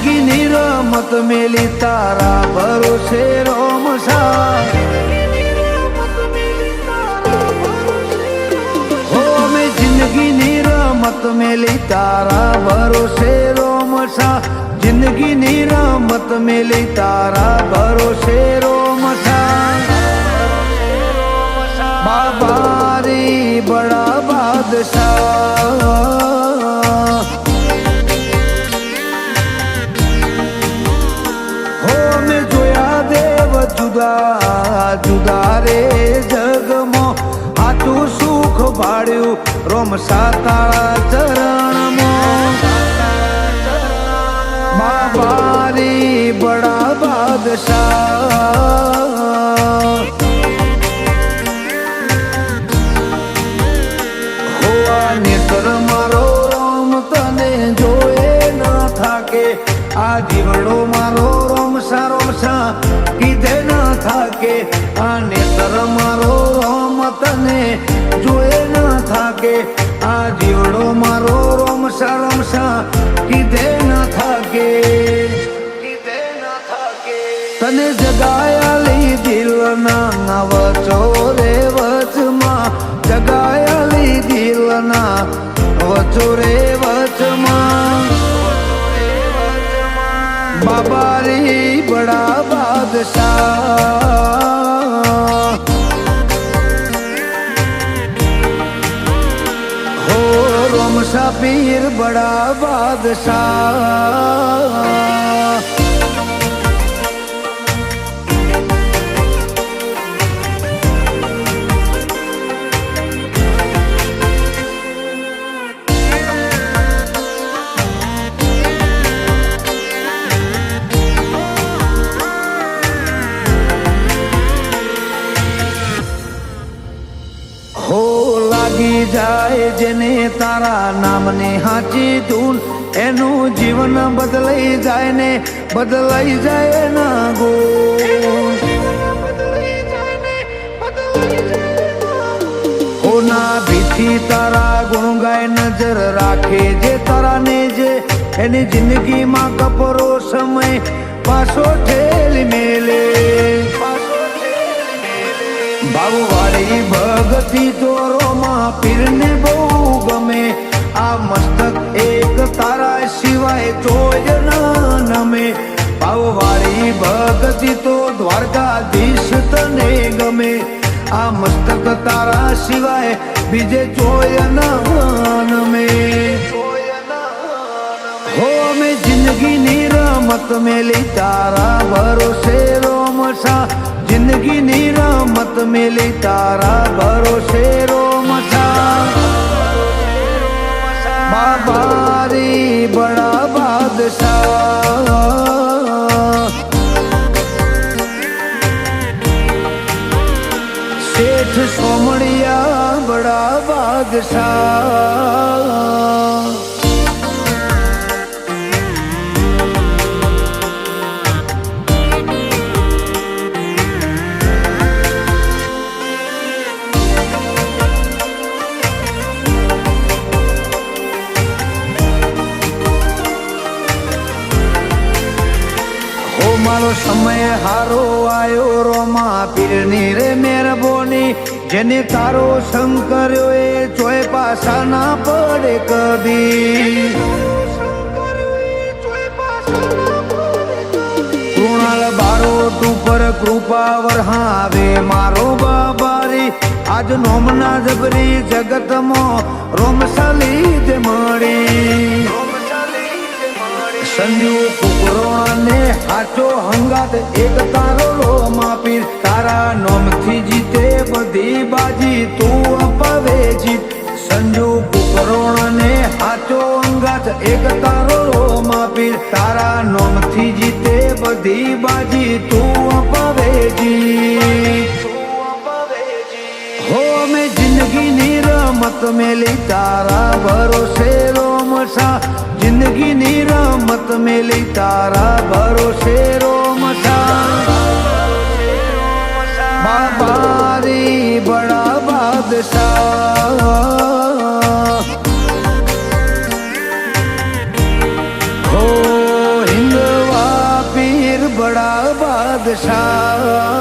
જિંદગીની રમત મેલી તારા ભરોસે રોમસા હો મેં જિંદગીની રમત મેલી તારા ભરોસે રોમસા જિંદગીની રમત મેલી તારા ભરોસે રોમસા બાબારી બડા બાદશાહ હો મેં જોયા દેવ જુદા જુદા રે જગમાં હાથું સુખ ભાડ્યું રોમસા તારા ચરણમાં બાબારી બડા બાદશાહ નેત્ર મારો રોમ તને જોએ ન થાકે આ જીવડો મારો રોમસા રોમસા કીધે ન થાકે આ નેત્ર મારો રોમ તને જોએ ન થાકે આ જીવડો મારો રોમસા રોમસા કીધે ન થાકે તને જગાયાલી દિલના વચો રે વચમાં જગાયાલી દિલના વચો રે વચમાં બાબારી બડા બાદશાહ હો રોમસા પીર બડા બાદશાહ હો લાગી જાય જેને તારા નામની હાચી ધૂન એનું જીવન બદલાઈ જાય ને બદલાઈ જાય ના ગુણ હોના ભીથી તારા ગુણ ગાય નજર રાખે જે તારા ને જે એની જિંદગીમાં કપરો સમય પાછો ઠેલી મેલે ભાવવાળી ભગતી દોરોમાં પીરને બહુ ગમે આ મસ્તક એક તારા સિવાય જોય ન નમે ભાવવાળી ભગતી તો દ્વારકાધીશ તને ગમે આ મસ્તક તારા સિવાય બીજે જોય ન નમે હો મેં જિંદગીની રમત મેલી તારા ભરોસે રોમસા જિંદગીની રમત મેલી તારા ભરોસે રોમસા બાબારી બડા બાદશાહ શેઠ સોમણિયા બડા બાદશાહ મારો સમય હારો આયો રોમા પીરની રે મેરબોની જેને તારો સંગ કર્યો એ ચોય પાછા ના પડે કદી કૃણાલ બારોટ ઉપર કૃપા વરહાવે મારો બાબારી આજ નોમના જબરી જગતમાં રોમસાલી જ મળી સંજુ કુકરોને હાચો હંગાત એક તારો રોમા પીર તારા નોમથી જીતે બધી બાજી તું અપાવે જીત સંજુ કુકરોને હાચો હંગાત એક તારો રોમા પીર તારા નોમથી જીતે બધી બાજી તું અપાવે જીત હો મેં જિંદગીની રમત મેલી તારા ભરોસે રોમસા જિંદગીની રમત મેલી તારા ભરોસે રોમસા બાબારી બડા બાદશાહ હો હિન્દ આશા